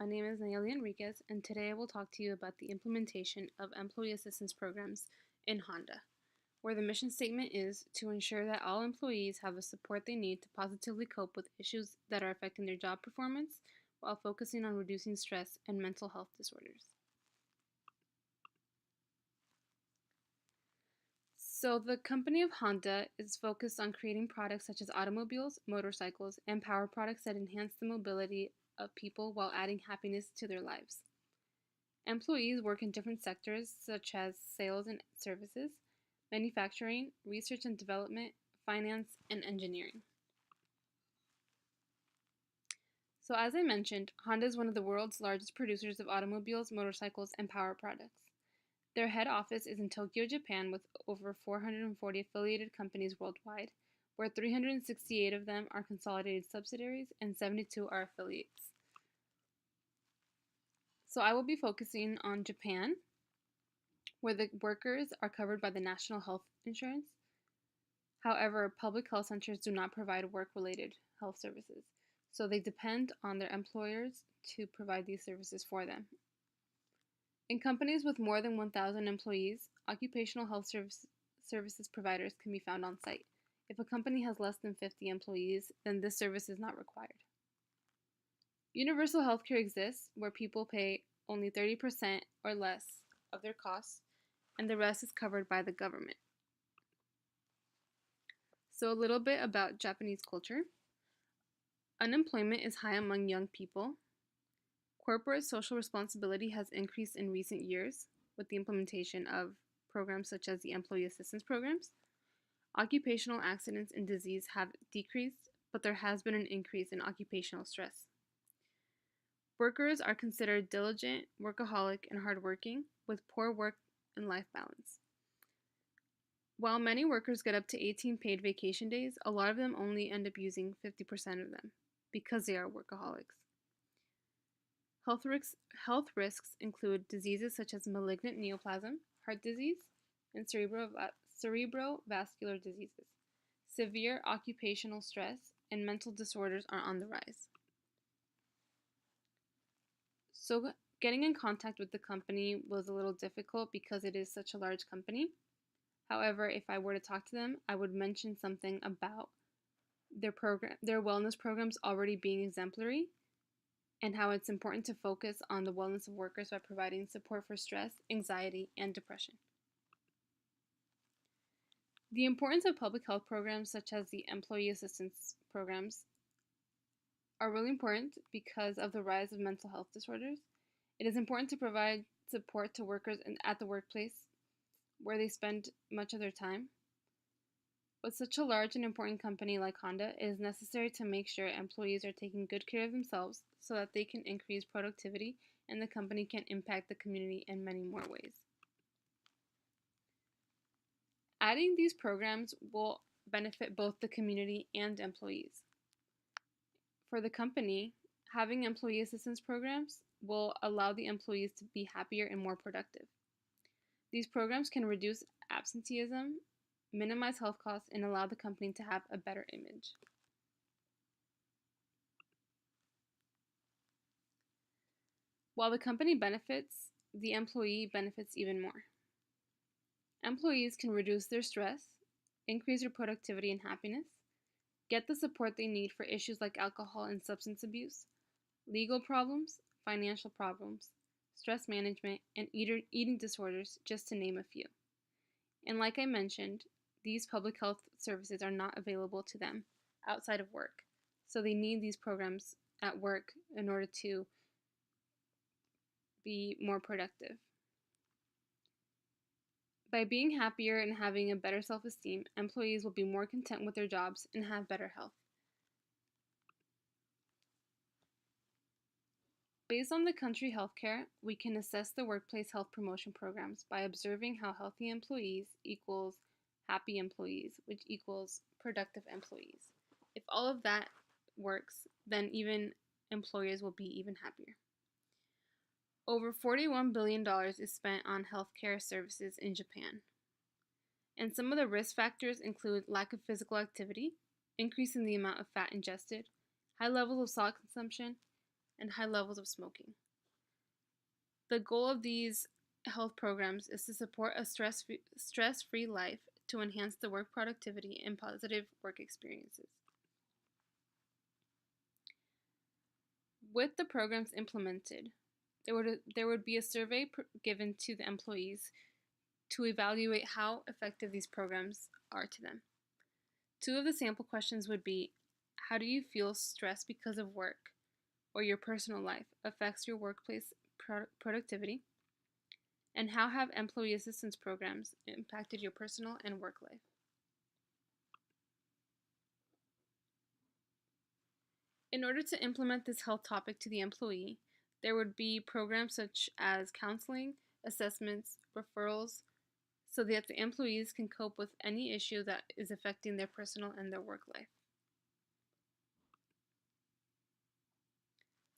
My name is Nayeli Enriquez, and today I will talk to you about the implementation of employee assistance programs in Honda, where the mission statement is to ensure that all employees have the support they need to positively cope with issues that are affecting their job performance while focusing on reducing stress and mental health disorders. So, the company of Honda is focused on creating products such as automobiles, motorcycles, and power products that enhance the mobility of people while adding happiness to their lives. Employees work in different sectors such as sales and services, manufacturing, research and development, finance, and engineering. So, as I mentioned, Honda is one of the world's largest producers of automobiles, motorcycles, and power products. Their head office is in Tokyo, Japan, with over 440 affiliated companies worldwide, where 368 of them are consolidated subsidiaries and 72 are affiliates. So I will be focusing on Japan, where the workers are covered by the National Health Insurance. However, public health centers do not provide work-related health services, so they depend on their employers to provide these services for them. In companies with more than 1,000 employees, occupational health services providers can be found on site. If a company has less than 50 employees, then this service is not required. Universal healthcare exists where people pay only 30% or less of their costs, and the rest is covered by the government. So, a little bit about Japanese culture. Unemployment is high among young people. Corporate social responsibility has increased in recent years with the implementation of programs such as the employee assistance programs. Occupational accidents and disease have decreased, but there has been an increase in occupational stress. Workers are considered diligent, workaholic, and hardworking with poor work and life balance. While many workers get up to 18 paid vacation days, a lot of them only end up using 50% of them because they are workaholics. Health risks include diseases such as malignant neoplasm, heart disease, and cerebrovascular diseases. Severe occupational stress and mental disorders are on the rise. So, getting in contact with the company was a little difficult because it is such a large company. However, if I were to talk to them, I would mention something about their wellness programs already being exemplary, and how it's important to focus on the wellness of workers by providing support for stress, anxiety, and depression. The importance of public health programs such as the employee assistance programs are really important because of the rise of mental health disorders. It is important to provide support to workers at the workplace where they spend much of their time. With such a large and important company like Honda, it is necessary to make sure employees are taking good care of themselves so that they can increase productivity and the company can impact the community in many more ways. Adding these programs will benefit both the community and employees. For the company, having employee assistance programs will allow the employees to be happier and more productive. These programs can reduce absenteeism, minimize health costs, and allow the company to have a better image. While the company benefits, the employee benefits even more. Employees can reduce their stress, increase their productivity and happiness, get the support they need for issues like alcohol and substance abuse, legal problems, financial problems, stress management, and eating disorders, just to name a few. And like I mentioned, these public health services are not available to them outside of work. So they need these programs at work in order to be more productive. By being happier and having a better self-esteem, employees will be more content with their jobs and have better health. Based on the country healthcare, we can assess the workplace health promotion programs by observing how healthy employees equals happy employees, which equals productive employees. If all of that works, then even employers will be even happier. Over $41 billion is spent on healthcare services in Japan. And some of the risk factors include lack of physical activity, increase in the amount of fat ingested, high levels of salt consumption, and high levels of smoking. The goal of these health programs is to support a stress-free life to enhance the work productivity and positive work experiences. With the programs implemented, there would be a survey given to the employees to evaluate how effective these programs are to them. Two of the sample questions would be, how do you feel stress because of work or your personal life affects your workplace productivity? And how have employee assistance programs impacted your personal and work life? In order to implement this health topic to the employee, there would be programs such as counseling, assessments, referrals, so that the employees can cope with any issue that is affecting their personal and their work life.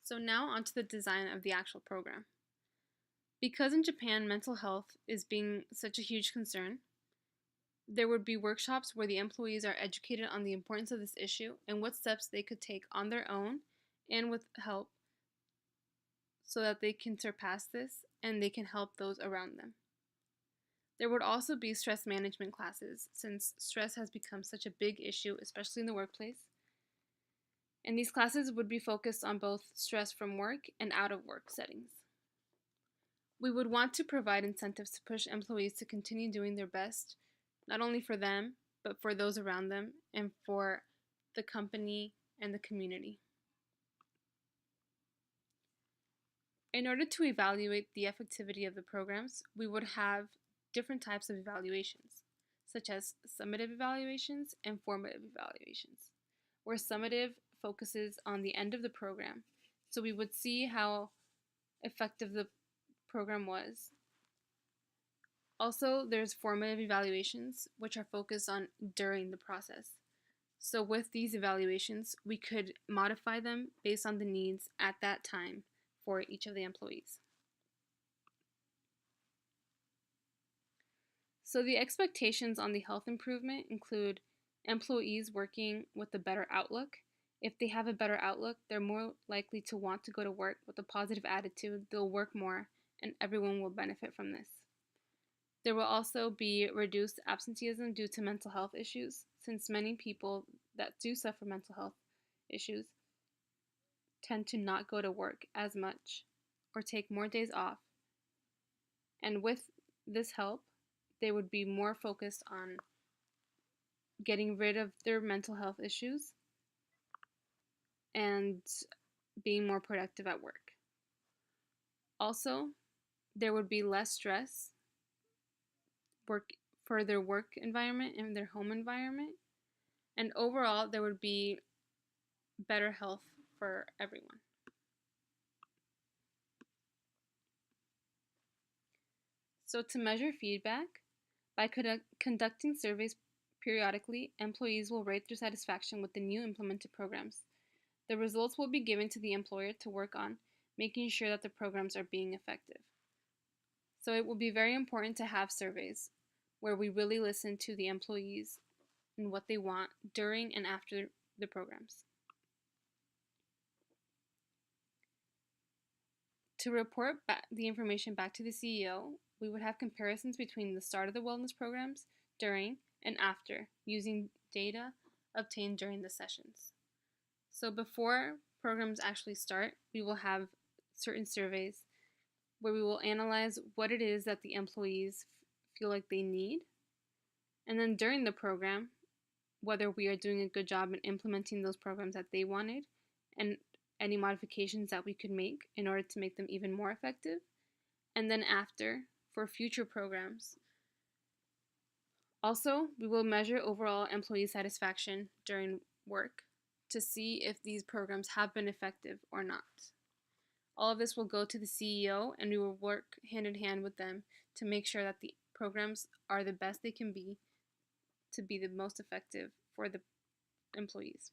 So now onto the design of the actual program. Because in Japan mental health is being such a huge concern, there would be workshops where the employees are educated on the importance of this issue and what steps they could take on their own and with help so that they can surpass this and they can help those around them. There would also be stress management classes since stress has become such a big issue, especially in the workplace. And these classes would be focused on both stress from work and out of work settings. We would want to provide incentives to push employees to continue doing their best, not only for them, but for those around them and for the company and the community. In order to evaluate the effectivity of the programs, we would have different types of evaluations, such as summative evaluations and formative evaluations, where summative focuses on the end of the program. So we would see how effective the program was. Also, there's formative evaluations, which are focused on during the process. So with these evaluations, we could modify them based on the needs at that time for each of the employees. So the expectations on the health improvement include employees working with a better outlook. If they have a better outlook, they're more likely to want to go to work with a positive attitude, they'll work more, and everyone will benefit from this. There will also be reduced absenteeism due to mental health issues, since many people that do suffer mental health issues tend to not go to work as much or take more days off. And with this help, they would be more focused on getting rid of their mental health issues and being more productive at work. Also, there would be less stress for their work environment and their home environment. And overall, there would be better health for everyone. So to measure feedback, by conducting surveys periodically, employees will rate their satisfaction with the new implemented programs. The results will be given to the employer to work on, making sure that the programs are being effective. So it will be very important to have surveys where we really listen to the employees and what they want during and after the programs. To report the information back to the CEO, we would have comparisons between the start of the wellness programs, during, and after, using data obtained during the sessions. So before programs actually start, we will have certain surveys where we will analyze what it is that the employees feel like they need. And then during the program, whether we are doing a good job in implementing those programs that they wanted and any modifications that we could make in order to make them even more effective. And then after, for future programs. Also, we will measure overall employee satisfaction during work to see if these programs have been effective or not. All of this will go to the CEO and we will work hand in hand with them to make sure that the programs are the best they can be to be the most effective for the employees.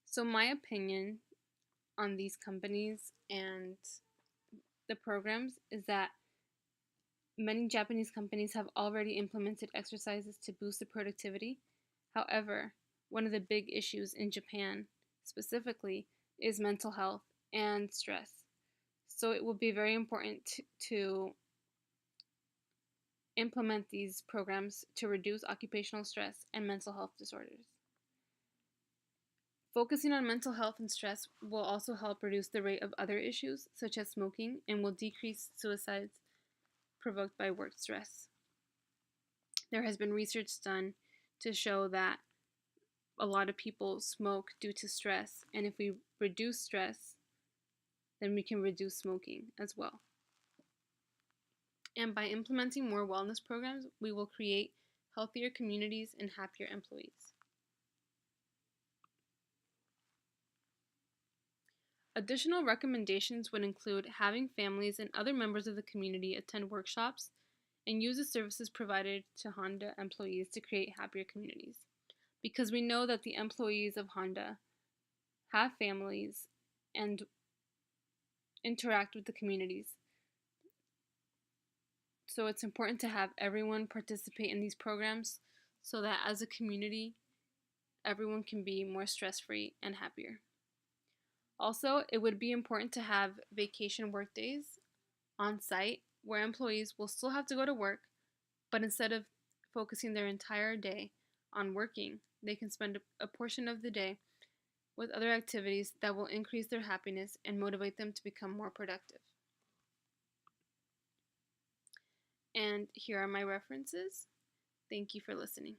So my opinion on these companies and the programs is that many Japanese companies have already implemented exercises to boost the productivity. However, one of the big issues in Japan specifically is mental health and stress. So it will be very important to implement these programs to reduce occupational stress and mental health disorders. Focusing on mental health and stress will also help reduce the rate of other issues, such as smoking, and will decrease suicides provoked by work stress. There has been research done to show that a lot of people smoke due to stress, and if we reduce stress, then we can reduce smoking as well. And by implementing more wellness programs, we will create healthier communities and happier employees. Additional recommendations would include having families and other members of the community attend workshops and use the services provided to Honda employees to create happier communities. Because we know that the employees of Honda have families and interact with the communities. So it's important to have everyone participate in these programs so that as a community, everyone can be more stress-free and happier. Also, it would be important to have vacation work days on site where employees will still have to go to work, but instead of focusing their entire day on working, they can spend a portion of the day with other activities that will increase their happiness and motivate them to become more productive. And here are my references. Thank you for listening.